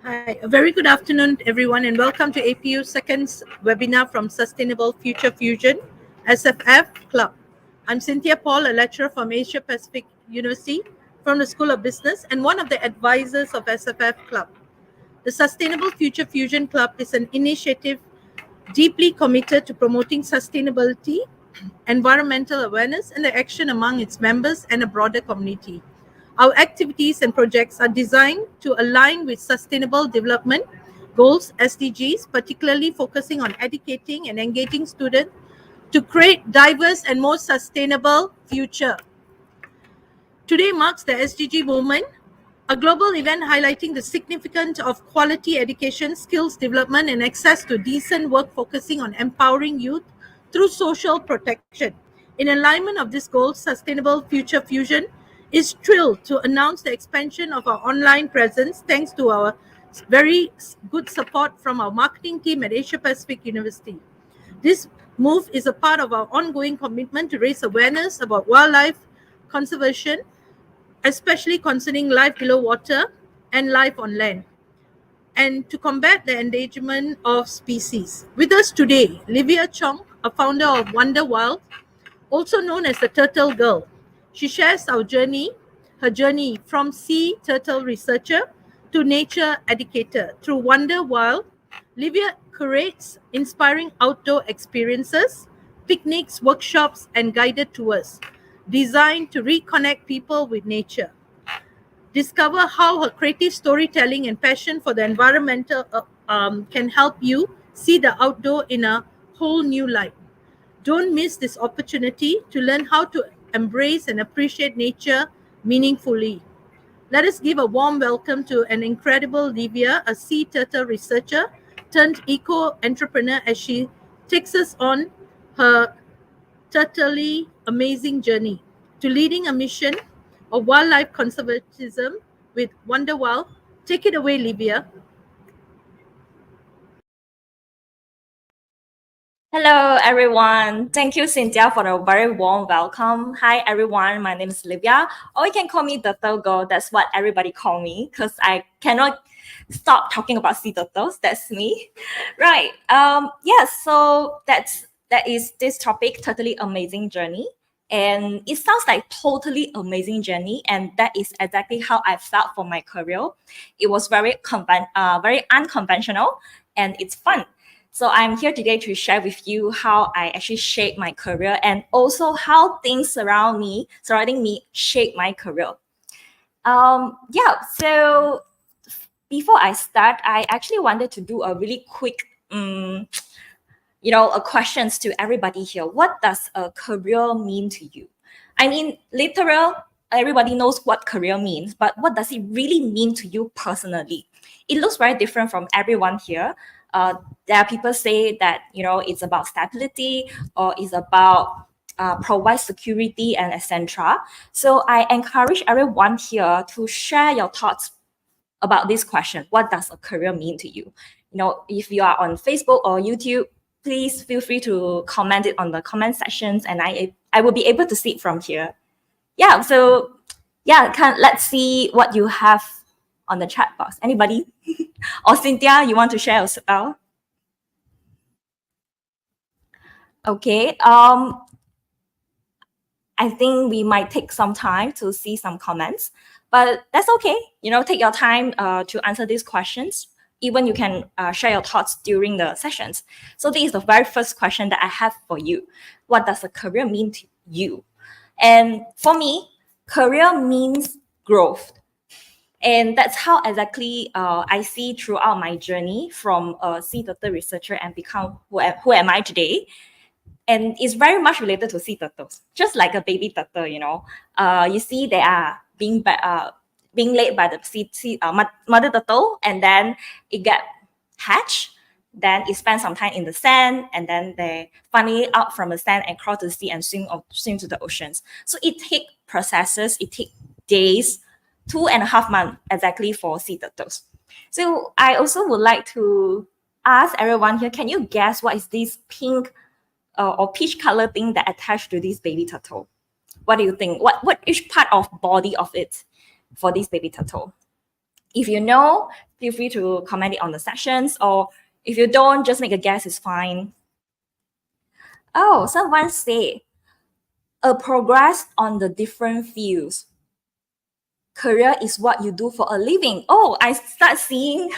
Hi, a very good afternoon, everyone, and welcome to APU's second webinar from Sustainable Future Fusion, SFF Club. I'm Cynthia Paul, a lecturer from Asia Pacific University from the School of Business and one of the advisors of SFF Club. The Sustainable Future Fusion Club is an initiative deeply committed to promoting sustainability, environmental awareness, and the action among its members and a broader community. Our activities and projects are designed to align with Sustainable Development Goals (SDGs), particularly focusing on educating and engaging students to create diverse and more sustainable future. Today marks the SDG movement, a global event highlighting the significance of quality education, skills development, and access to decent work, focusing on empowering youth through social protection. In alignment of this goal, Sustainable Future Fusion is thrilled to announce the expansion of our online presence thanks to our very good support from our marketing team at Asia Pacific University. This move is a part of our ongoing commitment to raise awareness about wildlife conservation, especially concerning life below water and life on land, and to combat the endangerment of species. With us today, Lyvia Chong, a founder of Wonder Wild, also known as the Turtle Girl. She shares her journey from sea turtle researcher to nature educator. Through Wonder Wild, Lyvia curates inspiring outdoor experiences, picnics, workshops, and guided tours designed to reconnect people with nature. Discover how her creative storytelling and passion for the environmental can help you see the outdoor in a whole new light. Don't miss this opportunity to learn how to embrace and appreciate nature meaningfully. Let us give a warm welcome to an incredible Lyvia, a sea turtle researcher turned eco-entrepreneur, as she takes us on her totally amazing journey to leading a mission of wildlife conservatism with Wonder Wild. Take it away, Lyvia. Hello, everyone. Thank you, Cynthia, for a very warm welcome. Hi, everyone. My name is Lyvia, or you can call me Turtle Girl. That's what everybody call me because I cannot stop talking about sea turtles. That's me, right? Yes. So that is this topic. Totally amazing journey, and it sounds like totally amazing journey, and that is exactly how I felt for my career. It was very unconventional, and it's fun. So I'm here today to share with you how I actually shaped my career and also how things surrounding me, shape my career. So before I start, I actually wanted to do a really quick, a questions to everybody here. What does a career mean to you? I mean, literal, everybody knows what career means, but what does it really mean to you personally? It looks very different from everyone here. There are people say that it's about stability or it's about provide security and etc. So I encourage everyone here to share your thoughts about this question. What does a career mean to you? If you are on Facebook or YouTube, please feel free to comment it on the comment sections, and I will be able to see it from here. Yeah. So yeah, let's see what you have on the chat box. Anybody? Or Cynthia, you want to share as well? Okay. I think we might take some time to see some comments, but that's okay. Take your time to answer these questions. Even you can share your thoughts during the sessions. So this is the very first question that I have for you. What does a career mean to you? And for me, career means growth. And that's how exactly I see throughout my journey from a sea turtle researcher and become who am I today. And it's very much related to sea turtles, just like a baby turtle. You see they are being laid by the mother turtle, and then it get hatched. Then it spends some time in the sand, and then they finally out from the sand and cross the sea and swim to the oceans. So it take processes, it take days, 2.5 months exactly for sea turtles. So I also would like to ask everyone here, can you guess what is this pink or peach color thing that attached to this baby turtle? What do you think? What each part of body of it for this baby turtle? If you know, feel free to comment it on the sections, or if you don't, just make a guess, it's fine. Oh, someone say a progress on the different fields. Career is what you do for a living. Oh, I start seeing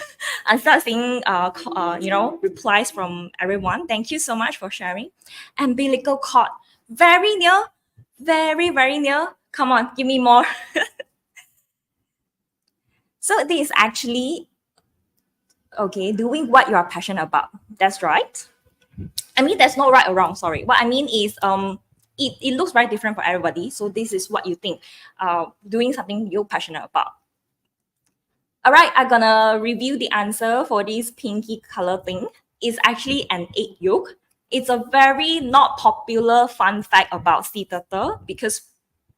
replies from everyone. Thank you so much for sharing. Umbilical cord, very near, very very near. Come on, give me more. So this is actually doing what you are passionate about. That's right. I mean, there's no right or wrong. Sorry. What I mean is, it looks very different for everybody. So this is what you think, doing something you're passionate about. All right, I'm gonna review the answer for this pinky color thing. It's actually an egg yolk. It's a very not popular fun fact about sea turtle because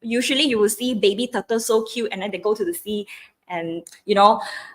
usually you will see baby turtles so cute and then they go to the sea and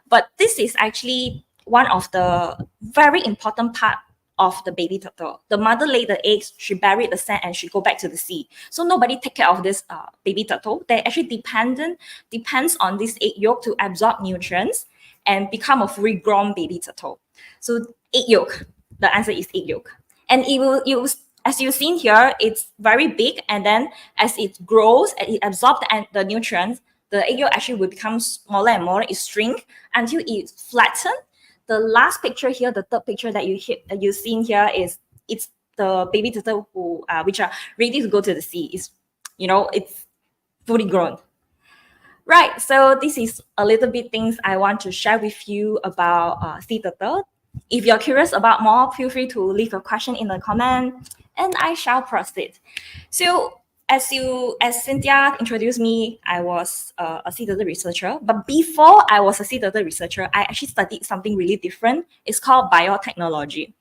but this is actually one of the very important part of the baby turtle. The mother laid the eggs, she buried the sand, and she go back to the sea. So nobody take care of this baby turtle. They actually depends on this egg yolk to absorb nutrients and become a fully grown baby turtle. So egg yolk, the answer is egg yolk. And it will use, as you've seen here, it's very big, and then as it grows and it absorbs the nutrients, the egg yolk actually will become smaller and smaller. It shrink until it flattens. The last picture here, the third picture that you've seen here is it's the baby turtle which are ready to go to the sea. It's fully grown. Right, so this is a little bit things I want to share with you about sea turtle. If you're curious about more, feel free to leave a question in the comment, and I shall proceed. So as Cynthia introduced me, I was a sea turtle researcher. But before I was a sea turtle researcher, I actually studied something really different. It's called biotechnology.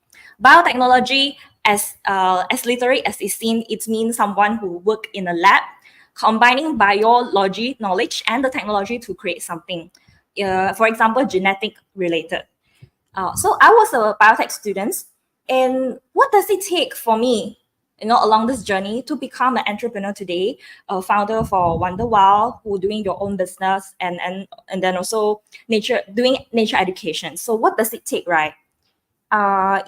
Biotechnology, as literally as it's seen, it means someone who work in a lab, combining biology knowledge and the technology to create something. For example, genetic related. So I was a biotech student. And what does it take for me, along this journey to become an entrepreneur today, a founder for Wonderwild, who doing your own business, and then also doing nature education. So what does it take, right?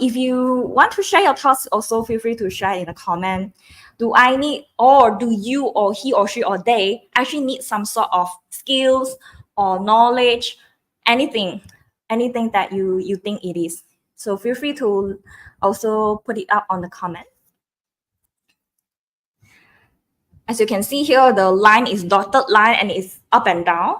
If you want to share your thoughts, also feel free to share in the comment. Do I need, or do you, or he or she or they actually need some sort of skills or knowledge, anything that you think it is? So feel free to also put it up on the comment. As you can see here, the line is dotted line and it's up and down.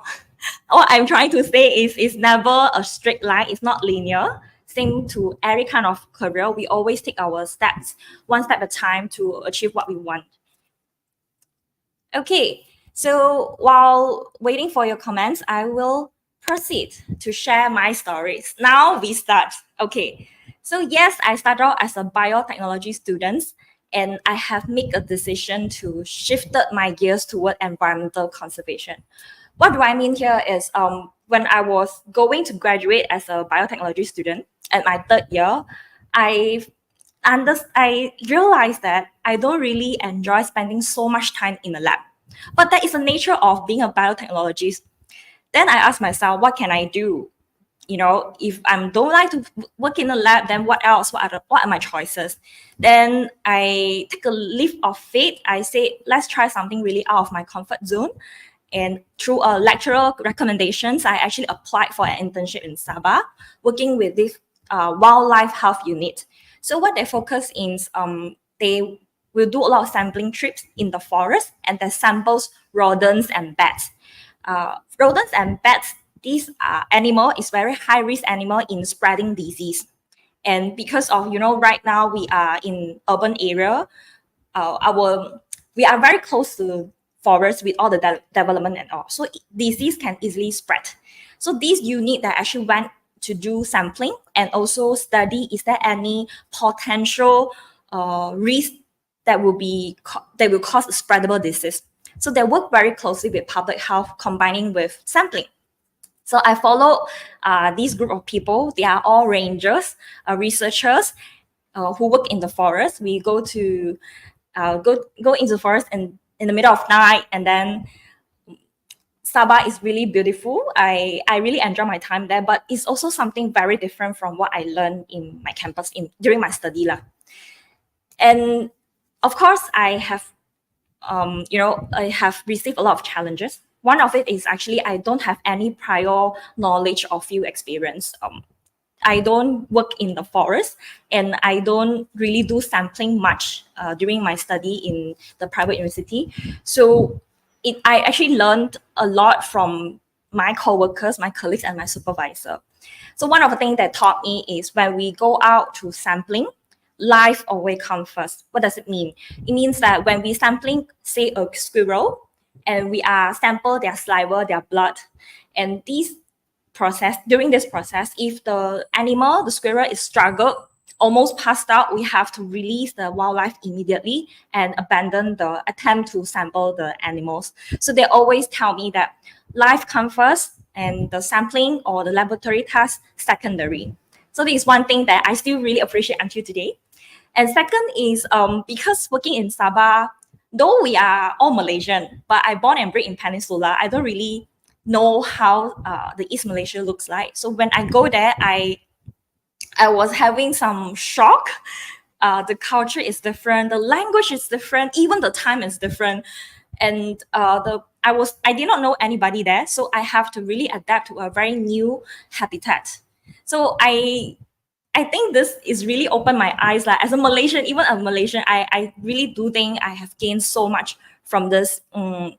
What I'm trying to say is it's never a straight line. It's not linear. Same to every kind of career. We always take our steps, one step at a time, to achieve what we want. Okay, so while waiting for your comments, I will proceed to share my stories. Now we start. Okay, so yes, I started out as a biotechnology student, and I have made a decision to shift my gears toward environmental conservation. What do I mean here is when I was going to graduate as a biotechnology student at my third year, I I realized that I don't really enjoy spending so much time in the lab. But that is the nature of being a biotechnologist. Then I asked myself, what can I do? If I don't like to work in the lab, then what else? What are my choices? Then I take a leap of faith. I say, let's try something really out of my comfort zone. And through a lecturer recommendations, I actually applied for an internship in Sabah, working with this wildlife health unit. So what they focus is they will do a lot of sampling trips in the forest, and they samples rodents and bats. Rodents and bats, this animal is very high risk animal in spreading disease. And because of, right now we are in urban area, we are very close to forest with all the development and all. So disease can easily spread. So this unit that actually went to do sampling and also study, is there any potential risk that will cause spreadable disease. So they work very closely with public health, combining with sampling. So I follow this group of people. They are all rangers, researchers who work in the forest. We go to go into the forest and in the middle of night, and then Sabah is really beautiful. I really enjoy my time there, but it's also something very different from what I learned in my campus during my study lah. And of course, I have received a lot of challenges. One of it is actually I don't have any prior knowledge or field experience. I don't work in the forest, and I don't really do sampling much during my study in the private university. So I actually learned a lot from my coworkers, my colleagues, and my supervisor. So one of the things that taught me is when we go out to sampling, life always comes first. What does it mean? It means that when we sampling, say a squirrel, and we are sample their saliva, their blood, and during this process, if the animal, the squirrel, is struggled, almost passed out, we have to release the wildlife immediately and abandon the attempt to sample the animals. So they always tell me that life comes first and the sampling or the laboratory task secondary. So this is one thing that I still really appreciate until today. And second is because working in Sabah, though we are all Malaysian, but I born and bred in Peninsula, I don't really know how the East Malaysia looks like. So when I go there, I was having some shock. The culture is different, the language is different, even the time is different, and I did not know anybody there, so I have to really adapt to a very new habitat. So I think this is really opened my eyes. Like as a Malaysian, even a Malaysian, I really do think I have gained so much from this internship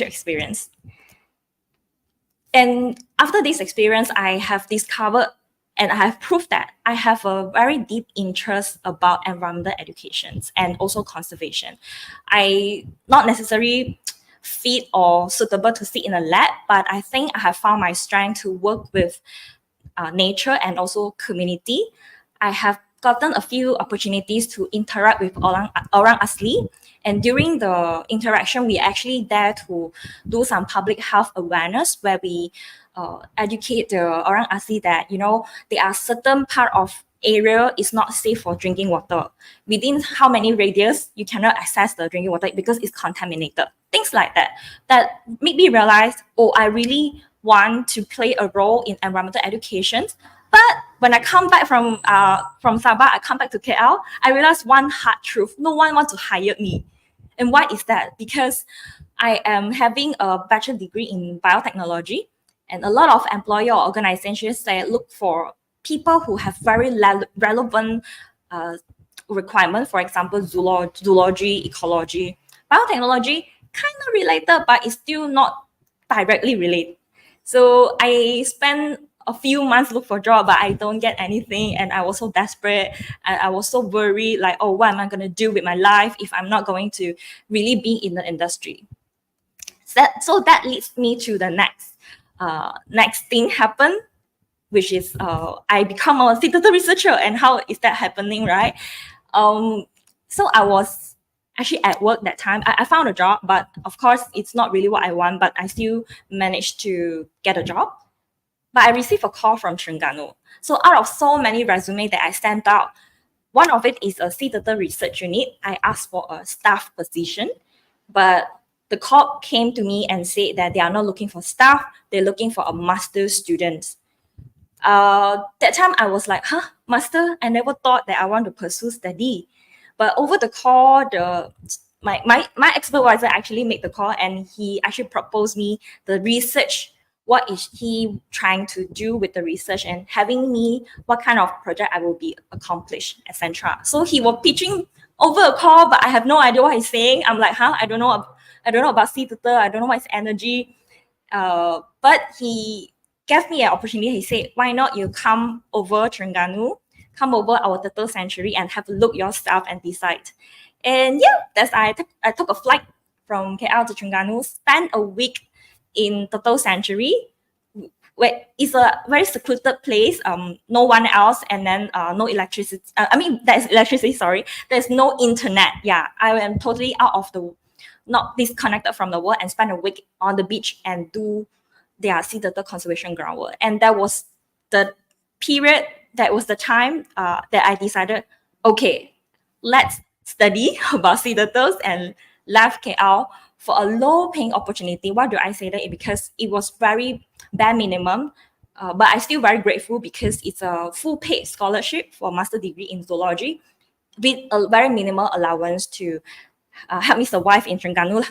experience. And after this experience, I have discovered and I have proved that I have a very deep interest about environmental education and also conservation. I not necessarily fit or suitable to sit in a lab, but I think I have found my strength to work with nature and also community. I have gotten a few opportunities to interact with orang asli, and during the interaction, we actually dare to do some public health awareness where we educate the orang asli that, you know, there are certain part of area is not safe for drinking water. Within how many radius you cannot access the drinking water because it's contaminated. Things like that. That made me realize, oh, I really want to play a role in environmental education. But when I come back from Sabah, I come back to KL, I realized one hard truth: no one wants to hire me. And why is that? Because I am having a bachelor degree in biotechnology, and a lot of employer or organizations they look for people who have very relevant requirement. For example, zoology, ecology, biotechnology, kind of related, but it's still not directly related. So I spent a few months look for job, but I don't get anything, and I was so desperate, and I was so worried, like, oh, what am I gonna do with my life if I'm not going to really be in the industry? So that leads me to the next thing happen, which is I become a theater researcher. And how is that happening, right? So I was actually at work that time. I found a job, but of course it's not really what I want, but I still managed to get a job. But I received a call from Terengganu. So out of so many resumes that I sent out, one of it is a theater research unit. I asked for a staff position, but the call came to me and said that they are not looking for staff, they're looking for a master's student. That time I was like, huh, master? I never thought that I want to pursue study. But over the call, my supervisor actually made the call, and he actually proposed me the research. What is he trying to do with the research, and having me what kind of project I will be accomplished, etc. So he was pitching over a call, but I have no idea what he's saying. I'm like, huh, I don't know about C-tutor, I don't know what's energy. But he gave me an opportunity. He said, why not you come over Terengganu, come over our turtle sanctuary and have a look yourself and decide. And yeah, I took a flight from KL to Terengganu, spent a week in turtle sanctuary, where it's a very secluded place, no one else, and then no electricity. There's electricity, sorry. There's no internet. Yeah, I am totally out of not disconnected from the world, and spend a week on the beach and do their sea turtle conservation groundwork. And that was the period, that was the time that I decided, okay, let's study about sea turtles, and left KL for a low-paying opportunity. Why do I say that? Because it was very bare minimum, but I'm still very grateful because it's a full-paid scholarship for master degree in zoology with a very minimal allowance to help me survive in Terengganu.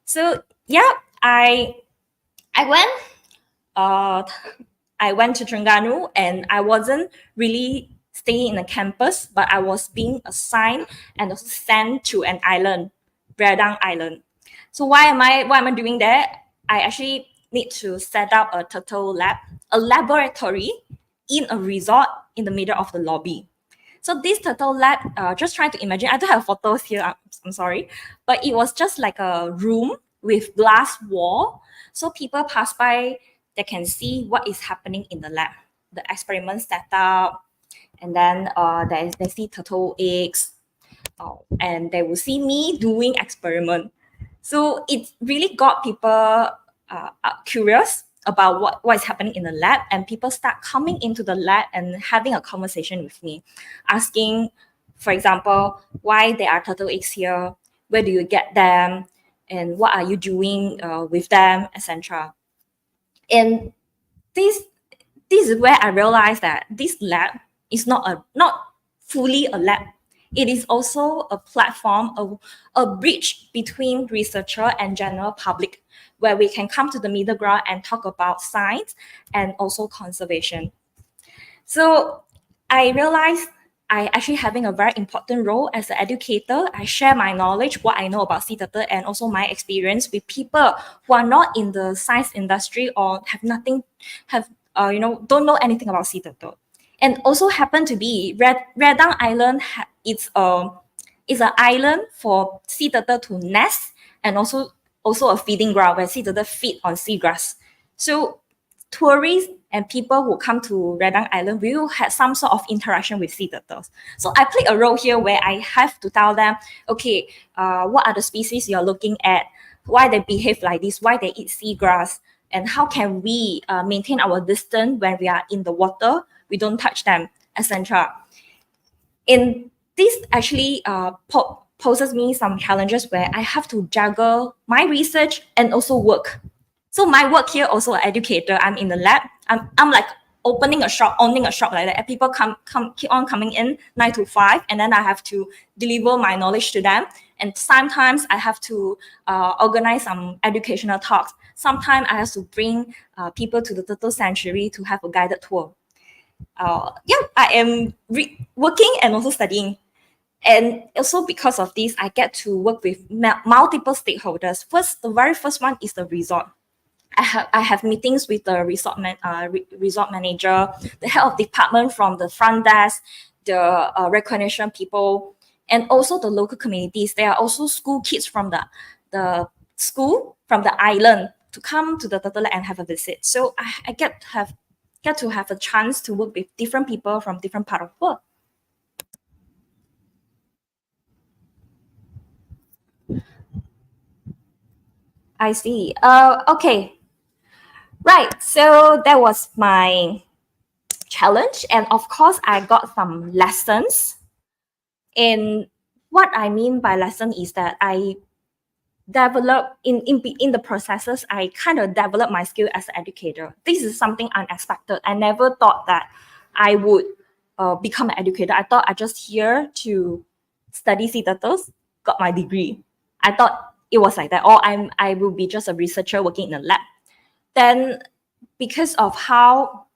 So yeah, I went. I went to Terengganu, and I wasn't really staying in a campus, but I was being assigned and sent to an island, Bredang Island. So why am I doing that? I actually need to set up a turtle lab, a laboratory in a resort in the middle of the lobby. So this turtle lab, just trying to imagine, I don't have photos here, I'm sorry, but it was just like a room with glass wall. So people pass by, they can see what is happening in the lab, the experiment setup, and then they see turtle eggs, and they will see me doing experiment. So it really got people curious about what is happening in the lab, and people start coming into the lab and having a conversation with me, asking, for example, why there are turtle eggs here, where do you get them, and what are you doing with them, etc. And this is where I realized that this lab is not fully a lab. It is also a platform, a bridge between researcher and general public, where we can come to the middle ground and talk about science and also conservation. So I realized I actually having a very important role as an educator. I share my knowledge, what I know about sea turtle, and also my experience with people who are not in the science industry or don't know anything about sea turtle. And also happen to be Redang Island. It's an island for sea turtle to nest, and also a feeding ground where sea turtle feed on seagrass. So tourists and people who come to Redang Island will have some sort of interaction with sea turtles. So I play a role here where I have to tell them, okay, what are the species you're looking at, why they behave like this, why they eat seagrass, and how can we maintain our distance when we are in the water, we don't touch them, etc. And this actually poses me some challenges where I have to juggle my research and also work. So my work here also an educator. I'm in the lab. I'm like owning a shop like that. And people keep on coming in 9 to 5, and then I have to deliver my knowledge to them. And sometimes I have to organize some educational talks. Sometimes I have to bring people to the turtle sanctuary to have a guided tour. I am working and also studying. And also because of this, I get to work with multiple stakeholders. The very first one is the resort. I have meetings with the resort manager, the head of department from the front desk, the recognition people, and also the local communities. There are also school kids from the school from the island to come to the turtle and have a visit. So I get to have a chance to work with different people from different part of the world. I see. Okay. Right. So that was my challenge. And of course, I got some lessons. And what I mean by lesson is that I develop in the processes, I kind of develop my skill as an educator. This is something unexpected. I never thought that I would become an educator. I thought I just here to study sea turtles, got my degree. I thought it was like that, or I will be just a researcher working in a lab. Then because of how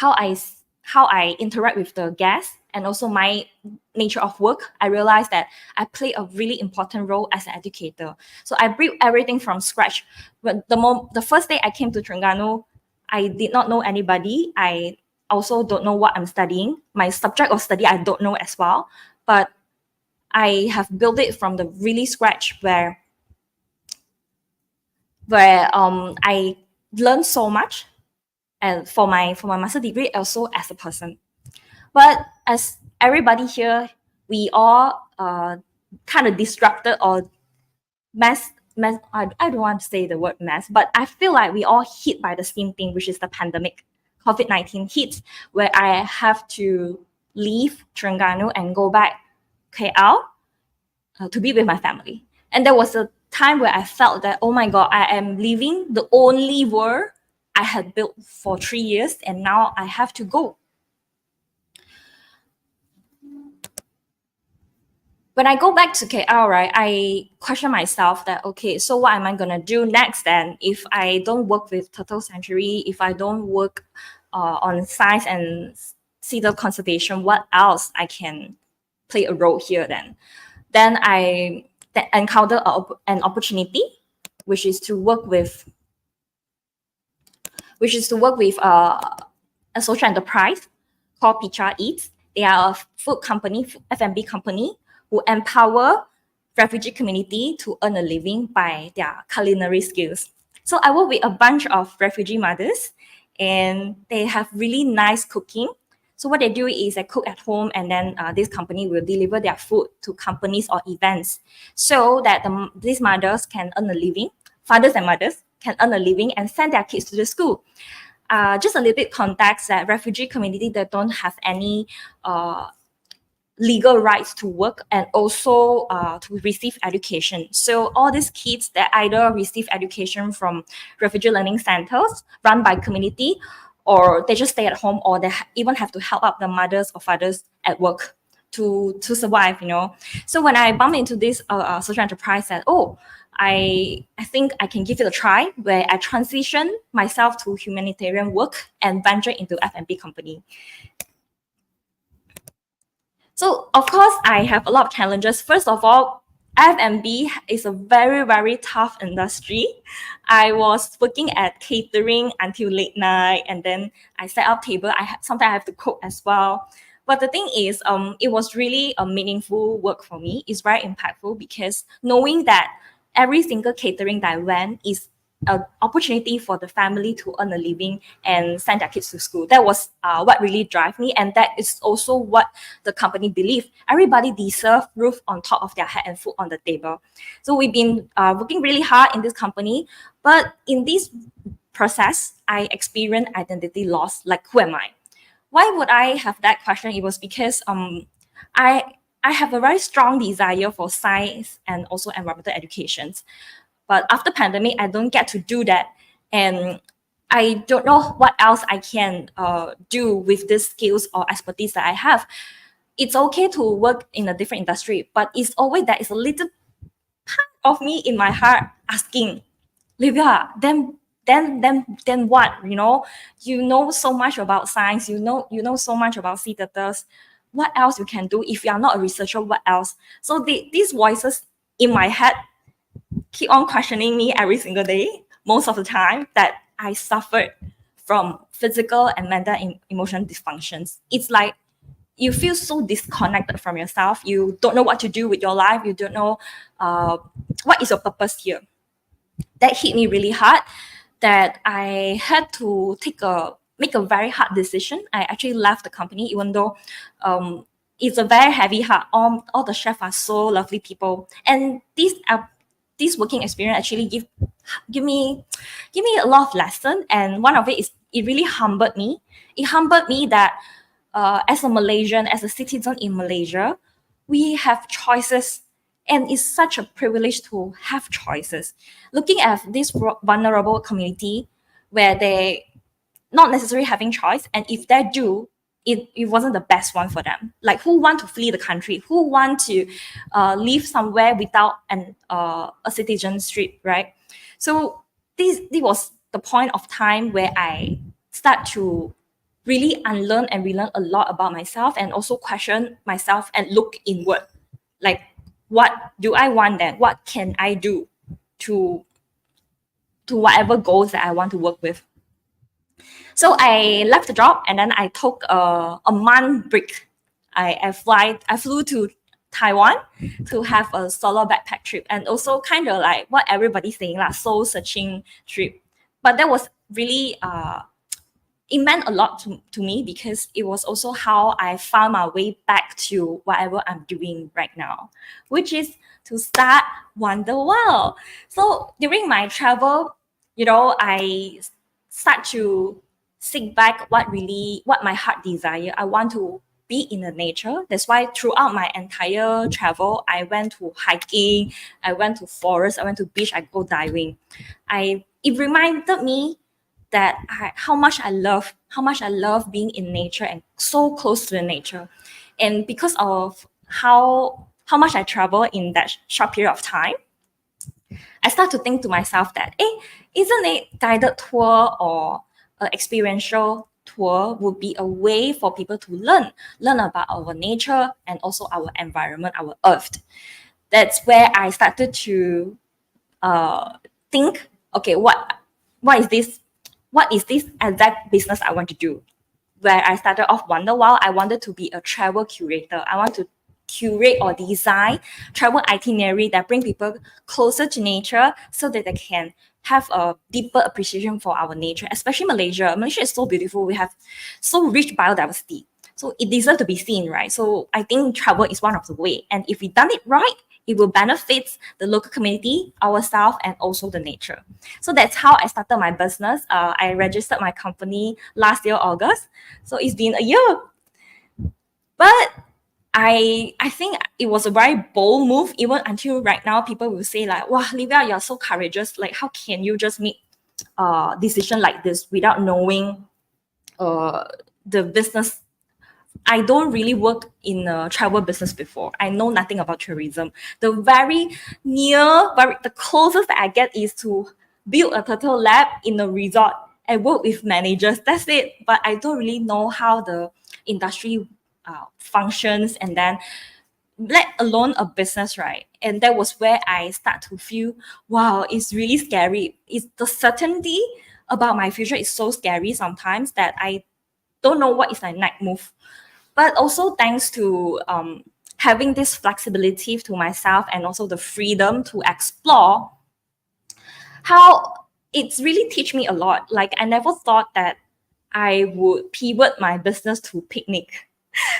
I interact with the guests and also my nature of work, I realized that I play a really important role as an educator. So I built everything from scratch. But the first day I came to Terengganu, I did not know anybody. I also don't know what I'm studying. My subject of study, I don't know as well. But I have built it from the really scratch where I learned so much, and for my master degree also as a person. But as everybody here, we all kind of distracted or mess. I don't want to say the word mess, but I feel like we all hit by the same thing, which is the pandemic. COVID-19 hits, where I have to leave Terengganu and go back KL to be with my family. And there was a time where I felt that, oh my God, I am leaving the only world I had built for 3 years, and now I have to go. When I go back to KL, right, I question myself that, okay, so what am I going to do next then? If I don't work with Turtle Sanctuary, if I don't work on science and sea turtle conservation, what else I can play a role here then? Then I encountered an opportunity, which is to work with a social enterprise called Picha Eats. They are a food company, F&B company, who empower refugee community to earn a living by their culinary skills. So I work with a bunch of refugee mothers, and they have really nice cooking. So what they do is they cook at home, and then this company will deliver their food to companies or events, so that these mothers can earn a living. Fathers and mothers can earn a living and send their kids to the school. Just a little bit context that refugee community that don't have any legal rights to work and also to receive education. So all these kids that either receive education from refugee learning centers run by community, or they just stay at home, or they even have to help out the mothers or fathers at work to survive, you know. So when I bumped into this social enterprise, I said, oh, I think I can give it a try, where I transition myself to humanitarian work and venture into F&B company. So of course, I have a lot of challenges. First of all, F&B is a very, very tough industry. I was working at catering until late night, and then I set up table. Sometimes I have to cook as well. But the thing is, it was really a meaningful work for me. It's very impactful because knowing that every single catering that I went is an opportunity for the family to earn a living and send their kids to school. That was what really drive me, and that is also what the company believed. Everybody deserves roof on top of their head and food on the table. So we've been working really hard in this company, but in this process, I experienced identity loss. Like, who am I? Why would I have that question? It was because I I have a very strong desire for science and also environmental education. But after pandemic, I don't get to do that, and I don't know what else I can do with these skills or expertise that I have. It's okay to work in a different industry, but it's always there is a little of me in my heart asking, Lyvia, then what? You know so much about science. You know so much about sea turtles. What else you can do if you are not a researcher? What else? So these voices in my head keep on questioning me every single day. Most of the time that I suffered from physical and mental emotional dysfunctions. It's like you feel so disconnected from yourself. You don't know what to do with your life. You don't know what is your purpose here. That hit me really hard, that I had to make a very hard decision. I actually left the company, even though it's a very heavy heart. All the chefs are so lovely people, and this working experience actually give me a lot of lesson. And one of it is it really humbled me. It humbled me that as a Malaysian, as a citizen in Malaysia, we have choices, and it's such a privilege to have choices. Looking at this vulnerable community where they not necessarily having choice, and if they do, it wasn't the best one for them. Like, who want to flee the country? Who want to live somewhere without a citizenship, right? So this was the point of time where I start to really unlearn and relearn a lot about myself, and also question myself and look inward. Like, what do I want then? What can I do to whatever goals that I want to work with? So I left the job, and then I took a month break. I flew to Taiwan to have a solo backpack trip, and also kind of like what everybody's saying, like soul searching trip. But that was really it meant a lot to me, because it was also how I found my way back to whatever I'm doing right now, which is to start Wonder World. So during my travel, I start to seek back what my heart desire. I want to be in the nature. That's why throughout my entire travel, I went to hiking, I went to forest, I went to beach, I go diving. It reminded me that how much I love being in nature and so close to the nature. And because of how much I travel in that short period of time, I start to think to myself that, hey, isn't a guided tour or an experiential tour would be a way for people to learn about our nature and also our environment, our earth. That's where I started to think, okay, what is this exact business I want to do? Where I started off Wonder Wow, I wanted to be a travel curator. I want to curate or design travel itinerary that bring people closer to nature, so that they can have a deeper appreciation for our nature, especially Malaysia. Malaysia is so beautiful. We have so rich biodiversity. So it deserves to be seen, right? So I think travel is one of the way. And if we done it right, it will benefit the local community, ourselves, and also the nature. So that's how I started my business. I registered my company last year, August. So it's been a year. But I think it was a very bold move. Even until right now, people will say like, wow, Lyvia, you're so courageous. Like, how can you just make a decision like this without knowing the business? I don't really work in a travel business before. I know nothing about tourism. The closest that I get is to build a turtle lab in a resort and work with managers. That's it. But I don't really know how the industry functions, and then let alone a business, right? And that was where I start to feel, wow, it's really scary. It's the certainty about my future is so scary sometimes that I don't know what is my next move. But also thanks to having this flexibility to myself, and also the freedom to explore how it's really teach me a lot. Like I never thought that I would pivot my business to picnic.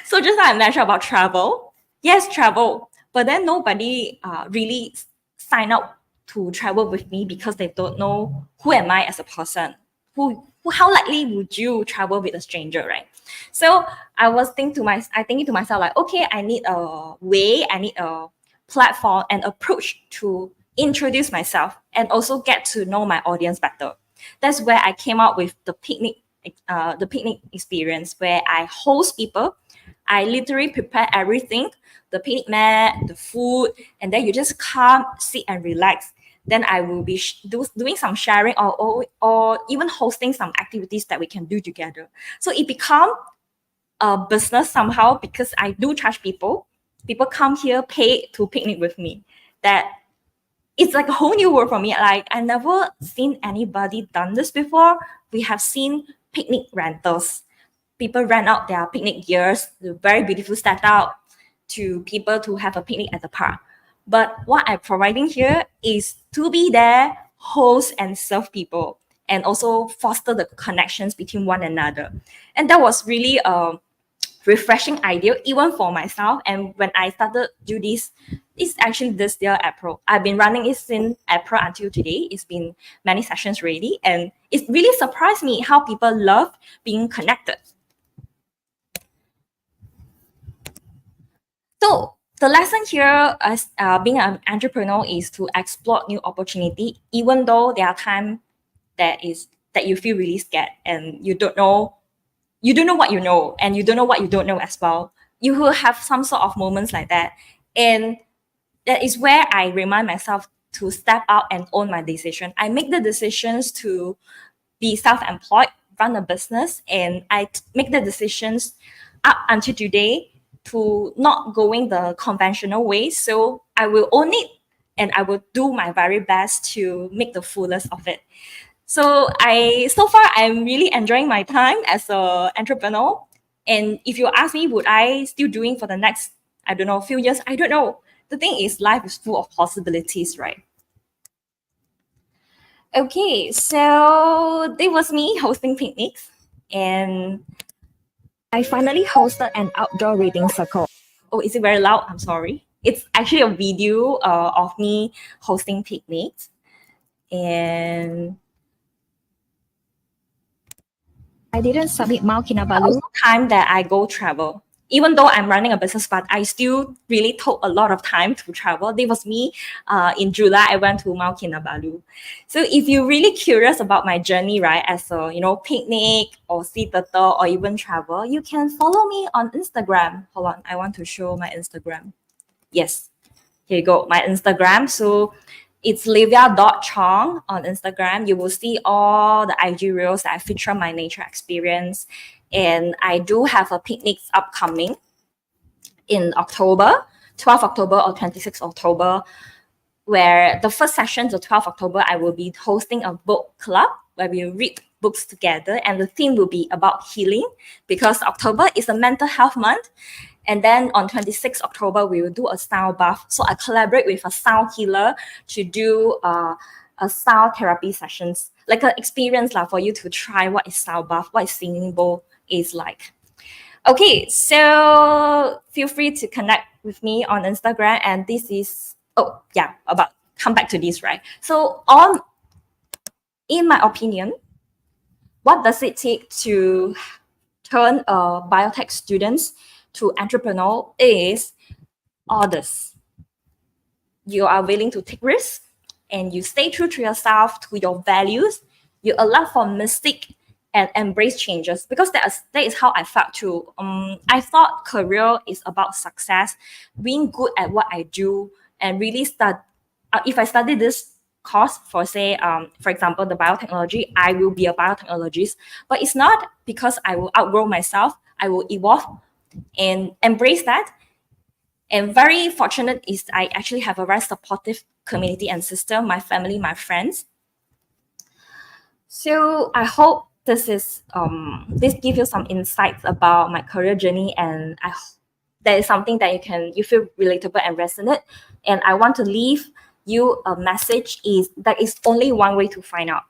So just like I mentioned about travel, yes, travel, but then nobody really sign up to travel with me because they don't know who am I as a person. How likely would you travel with a stranger, right? So I thinking to myself like, okay, I need a way, I need a platform and approach to introduce myself and also get to know my audience better. That's where I came out with the picnic experience where I host people. I literally prepare everything, the picnic mat, the food, and then you just come, sit and relax. Then I will be doing some sharing or even hosting some activities that we can do together. So it become a business somehow because I do charge people. People come here, pay to picnic with me. That it's like a whole new world for me. Like I never seen anybody done this before. We have seen picnic rentals. People rent out their picnic gears, the very beautiful setup, to people to have a picnic at the park. But what I'm providing here is to be there, host and serve people, and also foster the connections between one another. And that was really a refreshing idea, even for myself. And when I started do this, it's actually this year April. I've been running it since April until today. It's been many sessions already, and it really surprised me how people love being connected. So the lesson here as being an entrepreneur is to explore new opportunity, even though there are times that you feel really scared and you don't know what you know and you don't know what you don't know as well. You will have some sort of moments like that, and that is where I remind myself to step out and own my decision. I make the decisions to be self-employed, run a business, and make the decisions up until today to not going the conventional way. So I will own it and I will do my very best to make the fullest of it. So far I'm really enjoying my time as an entrepreneur. And if you ask me, would I still doing for the next, I don't know, few years? I don't know. The thing is, life is full of possibilities, right? Okay, so it was me hosting picnics, and I finally hosted an outdoor reading circle. Oh, is it very loud? I'm sorry. It's actually a video of me hosting picnics, and I didn't submit Mount Kinabalu. Also, time that I go travel. Even though I'm running a business, but I still really took a lot of time to travel. There was me in July. I went to Mount Kinabalu. So if you're really curious about my journey, right, as a picnic or sea turtle or even travel, you can follow me on Instagram. Hold on, I want to show my Instagram. Yes, here you go, my Instagram. So it's Lyvia.Chong on Instagram. You will see all the IG reels that I feature my nature experience. And I do have a picnics upcoming in October, 12 October or 26 October, where the first session, the 12th October, I will be hosting a book club where we read books together. And the theme will be about healing because October is a mental health month. And then on 26 October, we will do a sound bath. So I collaborate with a sound healer to do a sound therapy sessions, like an experience for you to try what is sound bath, what is singing bowl is like. Okay, so feel free to connect with me on Instagram. And this is, come back to this, right? So in my opinion, what does it take to turn a biotech students to entrepreneur is all this. You are willing to take risks and you stay true to yourself, to your values. You allow for mistake and embrace changes because that is how I felt too. I thought career is about success, being good at what I do, and really if I study this course for for example, the biotechnology, I will be a biotechnologist. But it's not because I will outgrow myself. I will evolve and embrace that. And very fortunate is I actually have a very supportive community and system, my family, my friends. So I hope this gives you some insights about my career journey, and I hope that is something that you feel relatable and resonate. And I want to leave you a message is that is only one way to find out.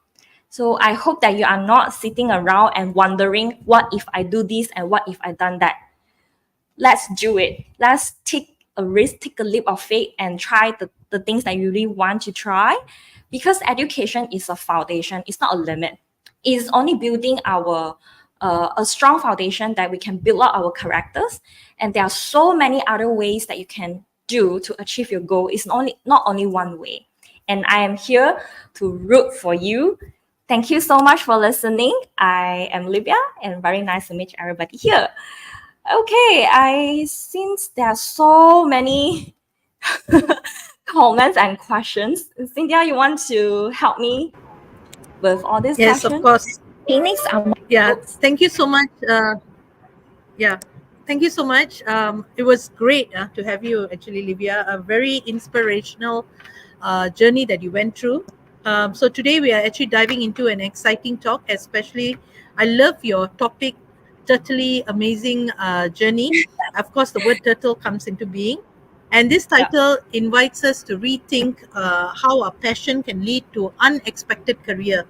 So I hope that you are not sitting around and wondering, what if I do this and what if I done that? Let's do it. Let's take a risk, take a leap of faith, and try the things that you really want to try. Because education is a foundation, it's not a limit. It's only building our a strong foundation that we can build up our characters. And there are so many other ways that you can do to achieve your goal. It's not only one way. And I am here to root for you. Thank you so much for listening. I am Lyvia, and very nice to meet everybody here. Okay, I since there are so many comments and questions. Cynthia, you want to help me with all these Yes, of questions? course. Phoenix are my Yeah, notes. thank you so much. Yeah, thank you so much. It was great to have you, actually, Livia. A very inspirational journey that you went through. So today we are actually diving into an exciting talk. Especially, I love your topic, totally amazing journey. Of course, the word turtle comes into being, and this Yeah, title invites us to rethink how our passion can lead to unexpected career.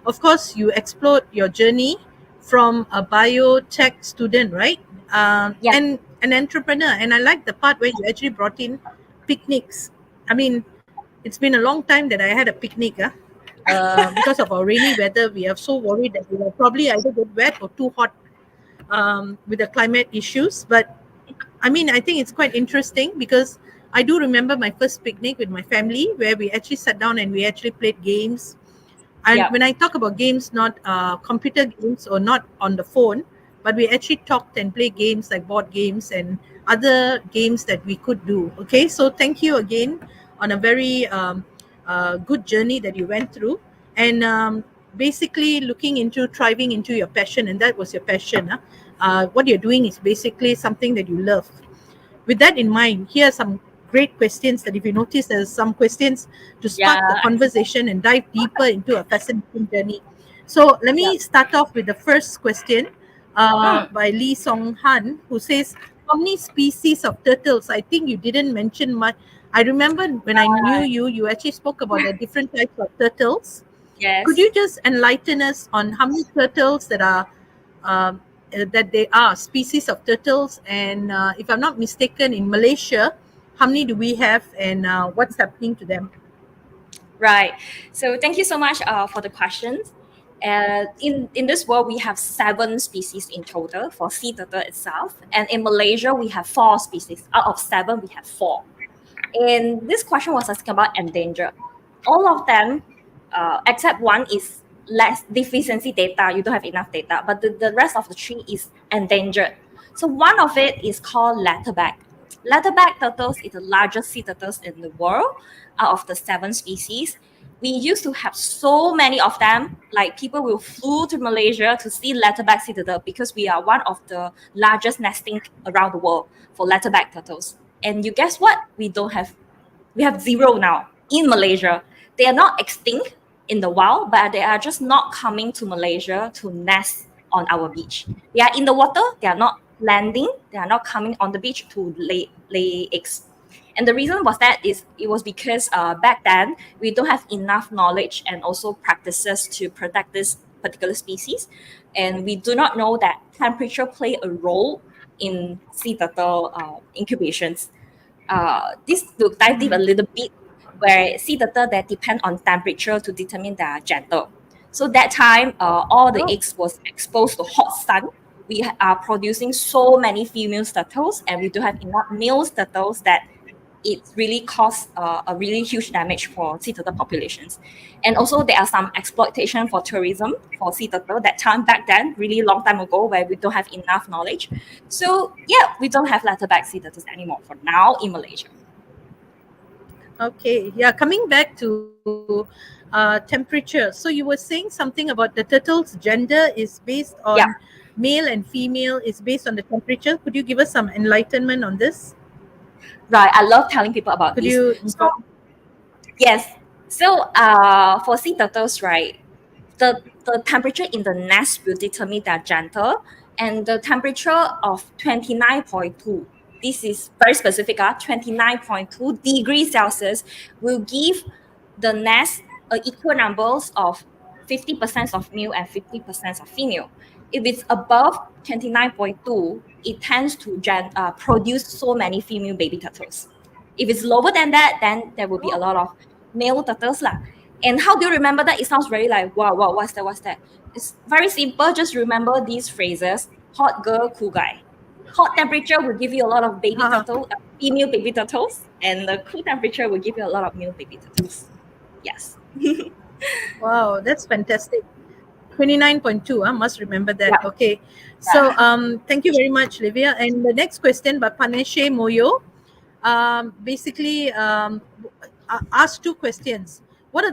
Of course, you explored your journey from a biotech student, right? yeah, And an entrepreneur. And I like the part where you actually brought in picnics. I mean, it's been a long time that I had a picnic. Because of our rainy weather, we are so worried that we will probably either get wet or too hot with the climate issues. But I mean, I think it's quite interesting because I do remember my first picnic with my family where we actually sat down and we actually played games. And yeah, when I talk about games, not computer games or not on the phone, but we actually talked and play games like board games and other games that we could do. Okay, so thank you again on a very good journey that you went through, and basically looking into thriving into your passion, and that was your passion. Huh? What you're doing is basically something that you love. With that in mind, here are some great questions that if you notice, there's some questions to yeah, spark the conversation and dive deeper into a fascinating journey. So let yeah. me start off with the first question Hmm. by Lee Song Han, who says, how many species of turtles? I think you didn't mention much. I remember when I knew you, you actually spoke about the different types of turtles. Could Yes. you just enlighten us on how many turtles that they are species of turtles, and if I'm not mistaken, in Malaysia, how many do we have, and what's happening to them? Right. So thank you so much for the questions. In this world, we have 7 species in total for sea turtle itself, and in Malaysia, we have 4 species. Out of 7, we have 4. And this question was asking about endangered. All of them, except one, is less deficiency data. You don't have enough data, but the rest of the 3 is endangered. So one of it is called leatherback. Leatherback turtles is the largest sea turtles in the world out of the 7 species. We used to have so many of them. Like people will flew to Malaysia to see leatherback sea turtle because we are one of the largest nesting around the world for leatherback turtles. And you guess what? We have 0 now in Malaysia. They are not extinct in the wild, but they are just not coming to Malaysia to nest on our beach. They are in the water, they are not landing, they are not coming on the beach to lay eggs. And the reason was that is it was because back then we don't have enough knowledge and also practices to protect this particular species, and we do not know that temperature play a role in sea turtle incubations. This to dive deep a little bit, where sea turtle that depend on temperature to determine their gender. So that time, all the Oh, eggs was exposed to hot sun. We are producing so many female turtles, and we do have enough male turtles that it really caused a really huge damage for sea turtle populations. And also there are some exploitation for tourism for sea turtle that time back then, really long time ago, where we don't have enough knowledge. So yeah, we don't have leatherback sea turtles anymore for now in Malaysia. okay. Yeah, coming back to temperature. So you were saying something about the turtle's gender is based on Yeah, male and female, is based on the temperature. Could you give us some enlightenment on this? right. I love telling people about Could this. you So inform? yes. So for sea turtles, right, the temperature in the nest will determine their gender, and the temperature of 29.2. This is very specific, 29.2 degrees Celsius will give the nest equal numbers of 50% of male and 50% of female. If it's above 29.2, it tends to produce so many female baby turtles. If it's lower than that, then there will be a lot of male turtles lah. And how do you remember that? It sounds very like, wow, wow, what's that, what's that? It's very simple. Just remember these phrases: hot girl, cool guy. Hot temperature will give you a lot of female baby turtles, and the cool temperature will give you a lot of male baby turtles. Yes. Wow, that's fantastic. 29.2, I must remember that. Yeah. Okay. So thank you very much, Livia. And the next question by Paneshe Moyo. Basically ask two questions. What are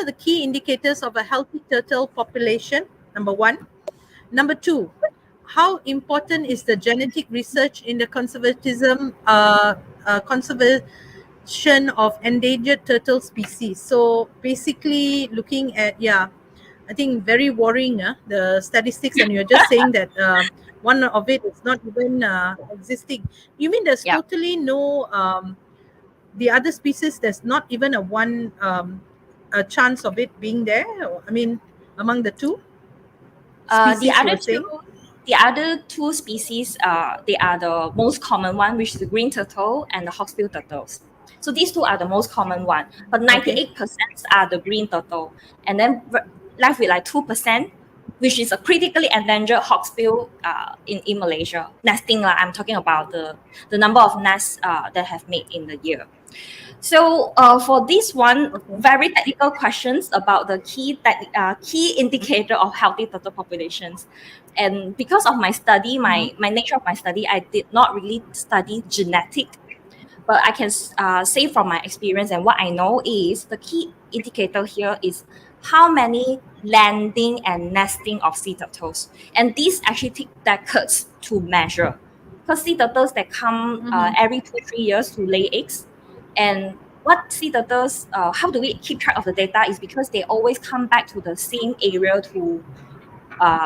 the key indicators of a healthy turtle population? Number one. Number two, how important is the genetic research in the conservation of endangered turtle species? So basically looking at, I think very worrying, the statistics, and you're just saying that one of it is not even existing. You mean there's Yeah. totally no the other species, there's not even a chance of it being there? I mean, among the two species you were saying? The other two species, they are the most common one, which is the green turtle and the hawksbill turtles. So these two are the most common one, but 98% are the green turtle, and then left with like 2%, which is a critically endangered hawksbill in Malaysia. Nesting, I'm talking about the number of nests that have made in the year. So for this one, very technical questions about the key indicator of healthy turtle populations. And because of my study, my nature of my study, I did not really study genetic, but I can say from my experience and what I know is the key indicator here is how many landing and nesting of sea turtles. And these actually take decades to measure. Because sea turtles that come every 2-3 years to lay eggs. And what sea turtles, how do we keep track of the data is because they always come back to the same area to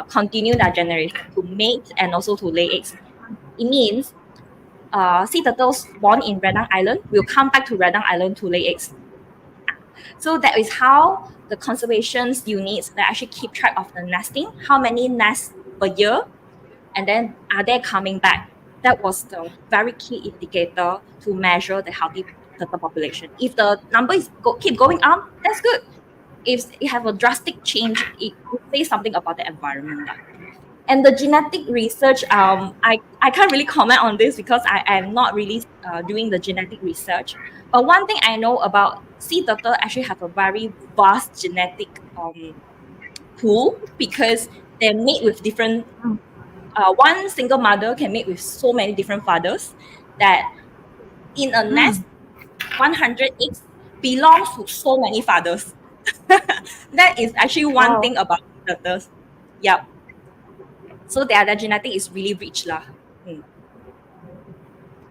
continue their generation, to mate and also to lay eggs. It means sea turtles born in Redang Island will come back to Redang Island to lay eggs. So that is how the conservation units that actually keep track of the nesting, how many nests per year, and then are they coming back? That was the very key indicator to measure the healthy turtle population. If the number is keep going up, that's good. If it have a drastic change, it will say something about the environment. And the genetic research, I can't really comment on this because I am not really doing the genetic research. But one thing I know about sea turtle actually have a very vast genetic pool because they're made with different. One single mother can mate with so many different fathers that in a nest, 100 eggs belongs to so many fathers. That is actually one thing about turtles. Yep. So their genetic is really rich lah.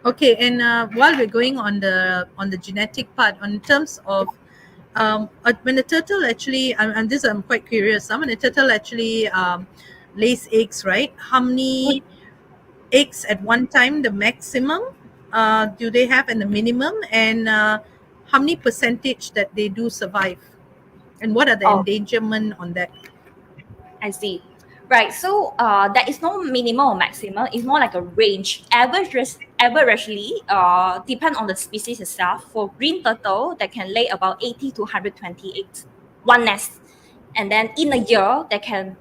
Okay, and while we're going on the genetic part, on terms of when the turtle actually, and this I'm quite curious. When the turtle actually lays eggs, right? How many eggs at one time? The maximum do they have, and the minimum, and how many percentage that they do survive, and what are the endangerment on that? I see. Right. So there is no minimum or maximum. It's more like a range. Averagely, depend on the species itself. For green turtle, that can lay about 80 to 120 eggs, one nest. And then in a year, they can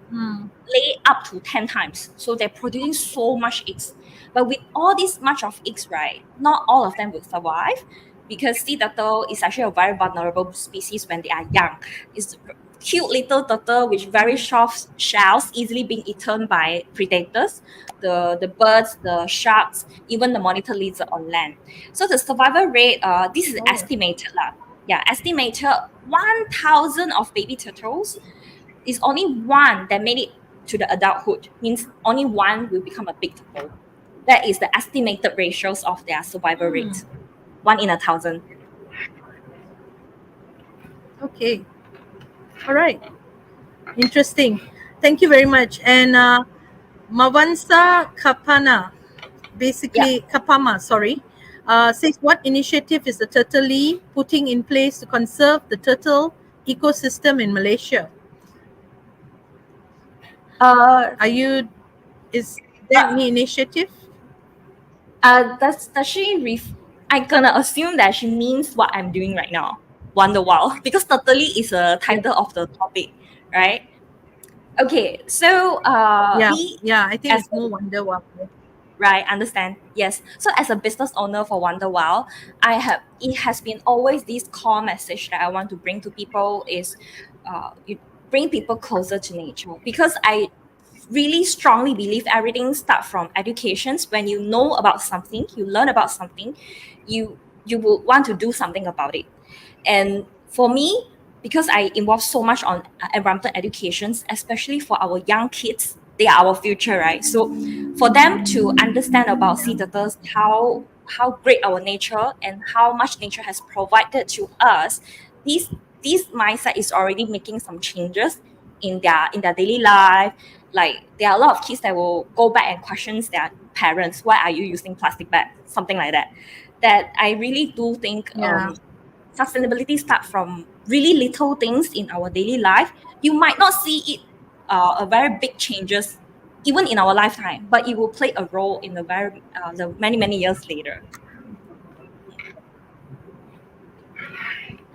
lay up to 10 times. So they're producing so much eggs. But with all this much of eggs, right, not all of them will survive because sea turtle is actually a very vulnerable species when they are young. It's cute little turtle with very soft shells, easily being eaten by predators, the birds, the sharks, even the monitor lizard on land. So the survival rate, this is estimated lah. Yeah, estimated 1,000 of baby turtles is only one that made it to the adulthood. Means only one will become a big turtle. That is the estimated ratios of their survival rate. 1 in 1,000. Okay. All right. Interesting. Thank you very much. And Mavansa Kapana, basically Kapama, sorry, says, what initiative is the Turtle putting in place to conserve the turtle ecosystem in Malaysia? Uh, Are you? Is there any initiative? does she I'm gonna assume that she means what I'm doing right now, Wonder Wow, because totally is a Yes. title of the topic, right? Okay, so Yeah, we yeah. I think as it's more wonder wow. right, understand. Yes. So as a business owner for Wonder Wow, it has been always this core message that I want to bring to people is you bring people closer to nature, because I really strongly believe everything starts from educations. When you know about something, you learn about something, you will want to do something about it. And for me, because I involve so much on environmental educations, especially for our young kids, they are our future, right? So for them to understand about sea turtles, how great our nature and how much nature has provided to us, this this mindset is already making some changes in their daily life. Like there are a lot of kids that will go back and questions their parents, why are you using plastic bag, something like that. That I really do think Yeah. sustainability start from really little things in our daily life. You might not see it a very big changes even in our lifetime, but it will play a role in the many years later.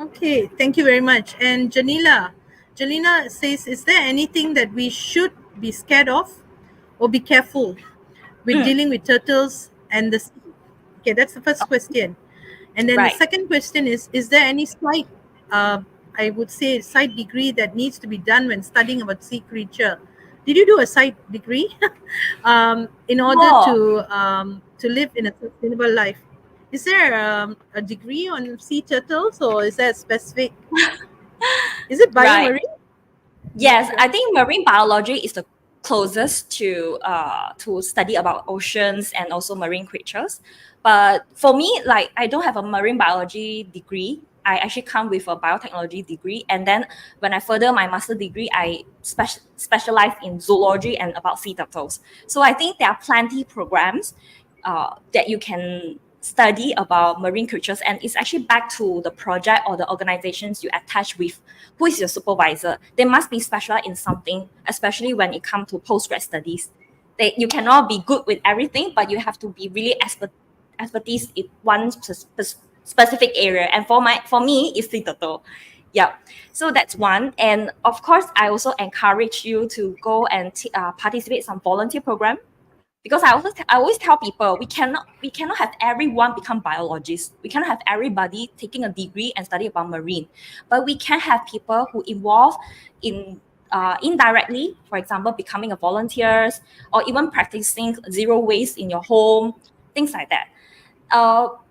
Okay. Thank you very much. And Janila says, is there anything that we should be scared of or be careful with Mm, dealing with turtles and the sea? Okay, that's the first question. And then the right. second question is there any slight, uh, I would say, side degree that needs to be done when studying about sea creature? Did you do a side degree in order Oh, to live in a sustainable life? Is there a degree on sea turtles, or is there a specific? Is it right. biomarine? I'm not Yes, sure. I think marine biology is the closest to study about oceans and also marine creatures. But for me, like I don't have a marine biology degree. I actually come with a biotechnology degree, and then when I further my master degree, I specialize in zoology and about sea turtles. So I think there are plenty programs that you can study about marine creatures, and it's actually back to the project or the organizations you attach with. Who is your supervisor? They must be specialized in something, especially when it comes to postgrad studies. You cannot be good with everything, but you have to be really expertise in one specific area. And for me, it's the turtle. Yeah, so that's one. And of course, I also encourage you to go and participate some volunteer program, because I always tell people we cannot have everyone become biologists. We cannot have everybody taking a degree and study about marine, but we can have people who involve in indirectly, for example, becoming a volunteers or even practicing zero waste in your home, things like that.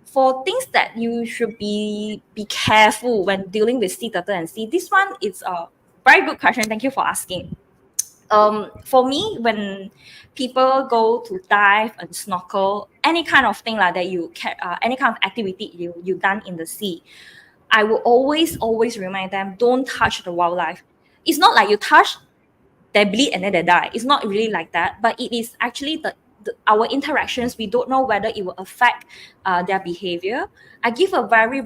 For things that you should be careful when dealing with sea turtle and sea, this one is a very good question. Thank you for asking. For me, when people go to dive and snorkel, any kind of thing like that, any kind of activity you done in the sea, I will always remind them, don't touch the wildlife. It's not like you touch, they bleed and then they die. It's not really like that, but it is actually our interactions. We don't know whether it will affect their behavior. I give a very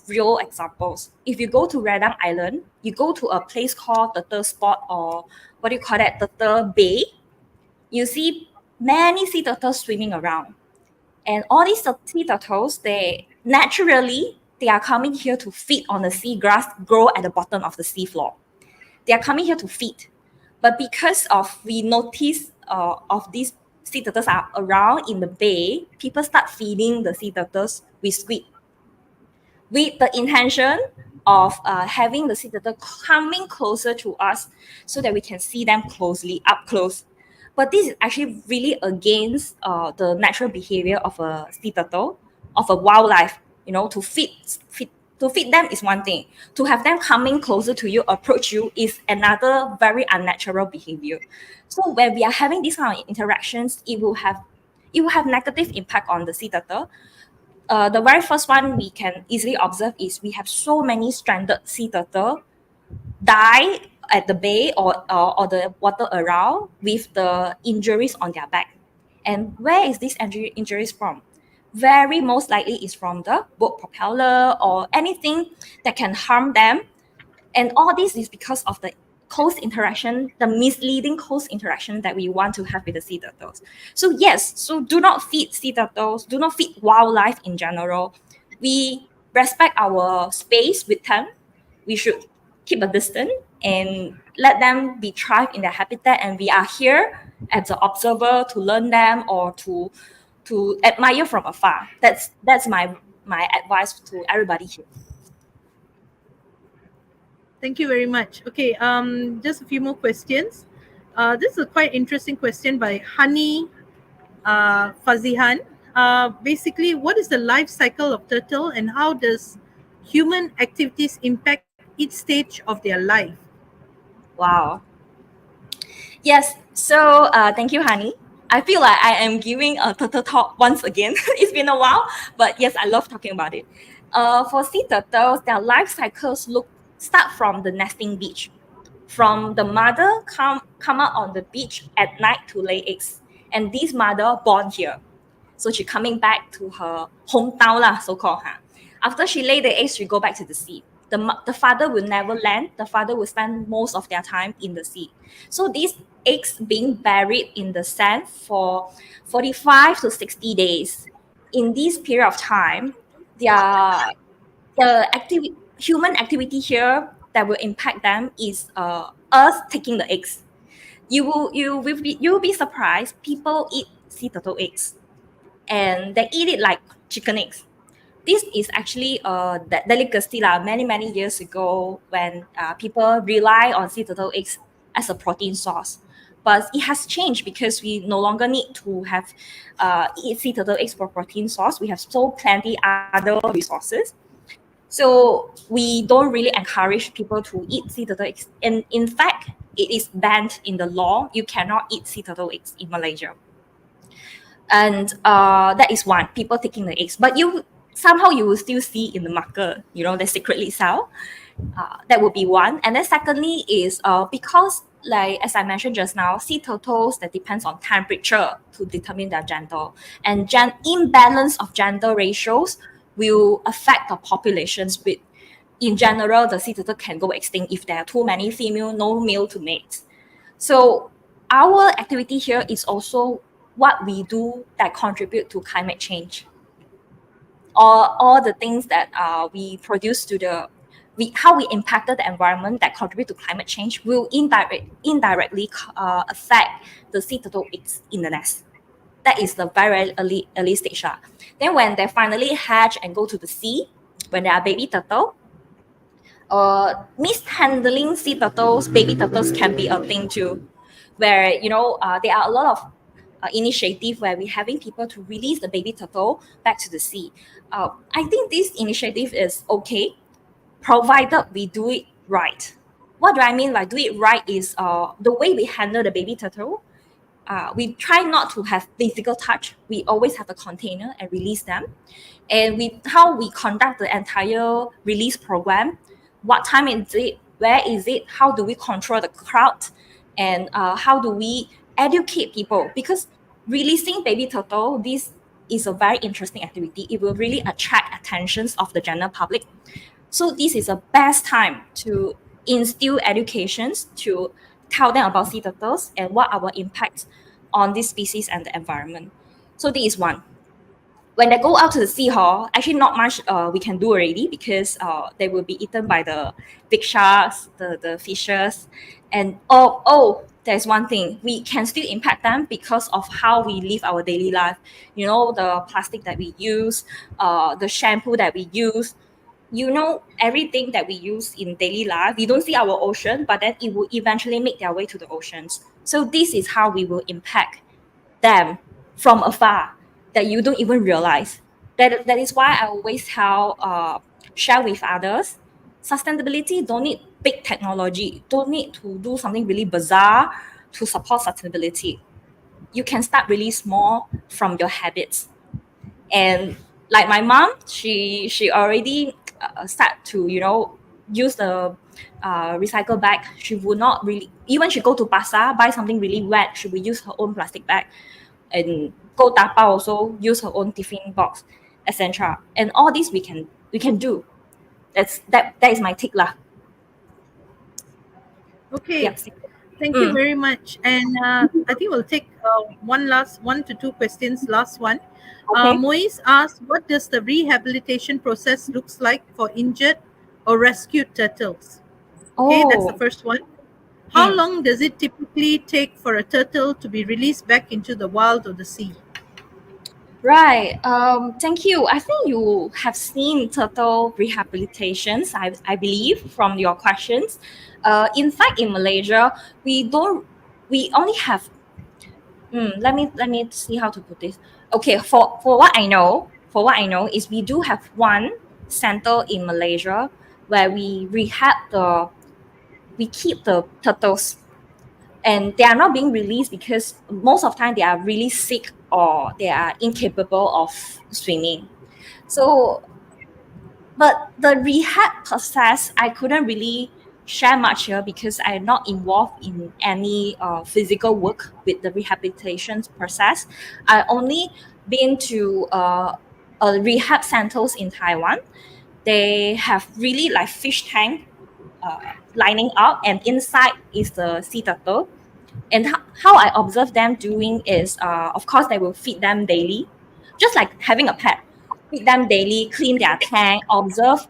real examples. If you go to Redang Island, you go to a place called Turtle Spot, or what do you call that, Turtle Bay, you see many sea turtles swimming around. And all these sea turtles, they are coming here to feed on the sea grass grow at the bottom of the sea floor. They are coming here to feed. But because of we notice of these sea turtles are around in the bay, people start feeding the sea turtles with squid, with the intention of having the sea turtle coming closer to us so that we can see them closely, up close. But this is actually really against the natural behavior of a sea turtle, of a wildlife. You know, to feed them is one thing. To have them coming closer to you, approach you, is another very unnatural behavior. So when we are having these kind of interactions, it will have negative impact on the sea turtle. The very first one we can easily observe is we have so many stranded sea turtle die at the bay or the water around with the injuries on their back. And where is these injuries from? Very most likely is from the boat propeller or anything that can harm them. And all this is because of the close interaction, the misleading close interaction that we want to have with the sea turtles. So yes, so do not feed sea turtles, do not feed wildlife in general. We respect our space with them. We should keep a distance and let them be thrive in their habitat. And we are here as an observer to learn them or to admire from afar. That's my advice to everybody here. Thank you very much. Okay, just a few more questions. This is a quite interesting question by Hani Fazihan. Basically, what is the life cycle of turtle and how does human activities impact each stage of their life? Wow. Yes. So thank you, Honey. I feel like I am giving a turtle talk once again. It's been a while, but yes, I love talking about it. For sea turtles, their life cycles start from the nesting beach. From the mother come out on the beach at night to lay eggs, and this mother born here. So she coming back to her hometown lah, so called. Huh? After she lay the eggs, she go back to the sea. The father will never land. The father will spend most of their time in the sea. So these eggs being buried in the sand for 45 to 60 days. In this period of time, their the human activity here that will impact them is us taking the eggs. You will be surprised. People eat sea turtle eggs and they eat it like chicken eggs. This is actually a delicacy many years ago when people rely on sea turtle eggs as a protein source. But it has changed because we no longer need to have eat sea turtle eggs for protein source. We have so plenty other resources. So we don't really encourage people to eat sea turtle eggs. And in fact, it is banned in the law. You cannot eat sea turtle eggs in Malaysia. And that is one, people taking the eggs. But you will still see in the market, they secretly sell. That would be one. And then secondly is because, like as I mentioned just now, sea turtles that depends on temperature to determine their gender, and imbalance of gender ratios will affect the populations. With in general, the sea turtle can go extinct if there are too many female, no male to mate. So our activity here is also what we do that contribute to climate change. All the things that we produce to how we impacted the environment that contribute to climate change will indirectly affect the sea turtle eggs in the nest. That is the very early stage. Then when they finally hatch and go to the sea, when they are baby turtle, mishandling sea turtles, baby turtles can be a thing too, where there are a lot of initiative where we're having people to release the baby turtle back to the sea. I think this initiative is okay, provided we do it right. What do I mean by do it right is the way we handle the baby turtle. We try not to have physical touch. We always have a container and release them. And how we conduct the entire release program, what time is it, where is it, how do we control the crowd, and how do we educate people? Because releasing baby turtle, this is a very interesting activity. It will really attract attentions of the general public. So this is the best time to instill educations, to tell them about sea turtles and what our impacts on this species and the environment. So this is one. When they go out to the sea hall, actually not much we can do already because they will be eaten by the big sharks, the fishes. And there's one thing. We can still impact them because of how we live our daily life. The plastic that we use, the shampoo that we use, everything that we use in daily life. We don't see our ocean, but then it will eventually make their way to the oceans. So this is how we will impact them from afar that you don't even realize. That is why I always share with others. Sustainability don't need big technology, don't need to do something really bizarre to support sustainability. You can start really small from your habits. And like my mom, she already start to use the recycle bag. She would not really, even she go to pasar buy something really wet, she will use her own plastic bag, and go tapao also use her own tiffin box, etc. And all this we can do. That is my take lah. Okay, Yep. thank you Mm, very much. And I think we'll take one to two questions. Last one. okay. Moise asked, "What does the rehabilitation process looks like for injured or rescued turtles?" Okay, that's the Oh. first one. How Mm. long does it typically take for a turtle to be released back into the wild or the sea? Right. Thank you. I think you have seen turtle rehabilitations, I believe, from your questions. In fact, in Malaysia, we don't. We only have. Let me see how to put this. Okay. For what I know is we do have one center in Malaysia where we keep the turtles, and they are not being released because most of the time they are really sick or they are incapable of swimming. So, but the rehab process, I couldn't really share much here because I'm not involved in any physical work with the rehabilitation process. I only been to rehab centers in Taiwan. They have really like fish tank lining up, and inside is the sea turtle. And how I observe them doing is, of course, they will feed them daily, just like having a pet. Feed them daily, clean their tank, observe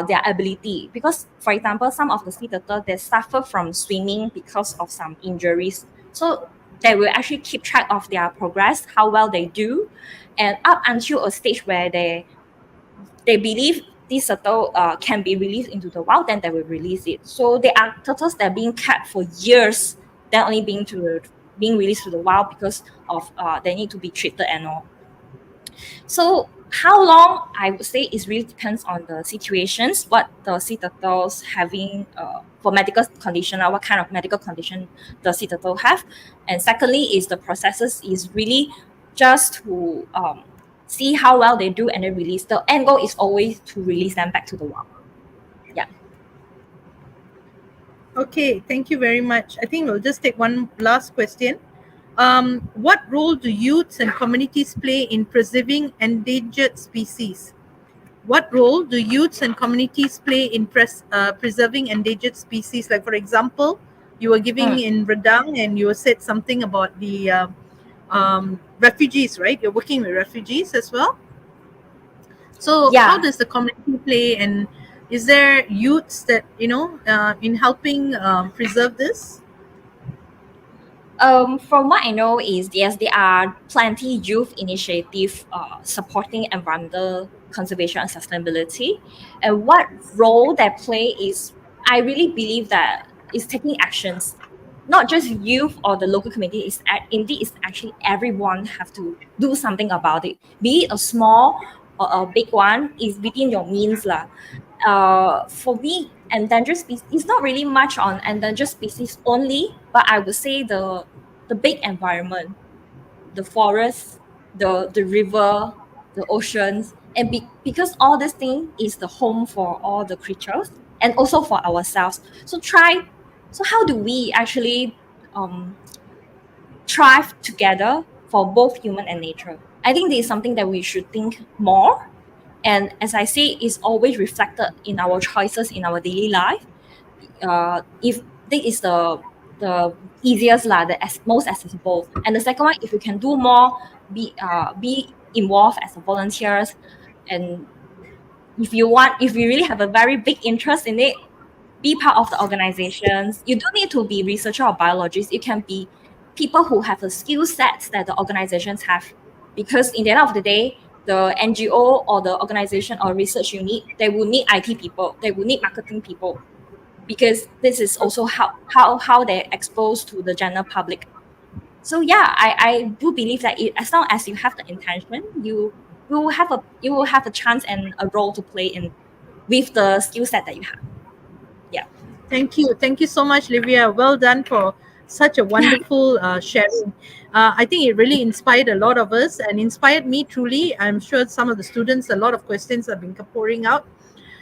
their ability. Because, for example, some of the sea turtle they suffer from swimming because of some injuries. So they will actually keep track of their progress, how well they do, and up until a stage where they believe this turtle can be released into the wild, then they will release it. So there are turtles that are being kept for years, then only being released to the wild because of they need to be treated and all. So how long I would say is really depends on the situations, what the sea turtles having for medical condition or what kind of medical condition the sea turtle have. And secondly is the processes is really just to see how well they do and then release. The end goal is always to release them back to the wild. Yeah. Okay, thank you very much. I think we'll just take one last question. What role do youths and communities play in preserving endangered species? What role do youths and communities play in preserving endangered species? Like, for example, you were giving Mm. in Redang and you said something about the refugees, right? You're working with refugees as well. So, how Yeah. does the community play, and is there youths that in helping preserve this? From what I know is yes, there are plenty youth initiative supporting environmental conservation and sustainability. And what role they play is, I really believe that is taking actions. Not just youth or the local community, indeed it's actually everyone have to do something about it. Be it a small or a big one, is within your means lah. For me, endangered species is not really much on endangered species only, but I would say the big environment, the forest, the river, the oceans, and because all this thing is the home for all the creatures and also for ourselves. So try. So how do we actually um, thrive together for both human and nature? I think this is something that we should think more. And as I say, it's always reflected in our choices in our daily life. If this is the easiest lah, the most accessible. And the second one, if you can do more, be involved as a volunteers, and if you really have a very big interest in it, be part of the organizations. You don't need to be researcher or biologists. You can be people who have the skill sets that the organizations have. Because in the end of the day, the NGO or the organization or research unit, they will need IT people, they will need marketing people, because this is also how they're exposed to the general public. So yeah, I do believe that as long as you have the intention, you will have a chance and a role to play in with the skill set that you have. Yeah. Thank you so much, Livia. Well done for such a wonderful sharing. I think it really inspired a lot of us and inspired me truly. I'm sure some of the students, a lot of questions have been pouring out.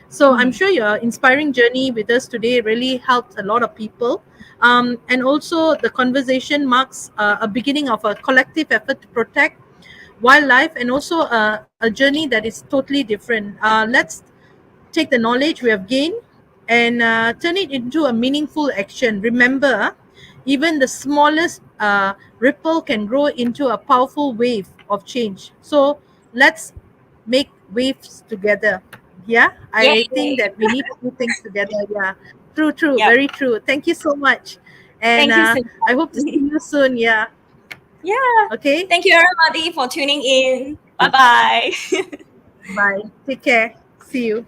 So I'm Mm. sure your inspiring journey with us today really helped a lot of people. And also, the conversation marks a beginning of a collective effort to protect wildlife and also a journey that is totally different. Let's take the knowledge we have gained and turn it into a meaningful action. Remember, even the smallest ripple can grow into a powerful wave of change. So let's make waves together. Yeah, I think Yay. that we need to do things together. Yeah, true, true, Yep. very true. Thank you so much, and Thank you, I hope to see Cynthia. you soon. Yeah, Yeah. okay. Thank you, everybody, for tuning in. Bye bye. Bye. Take care. See you.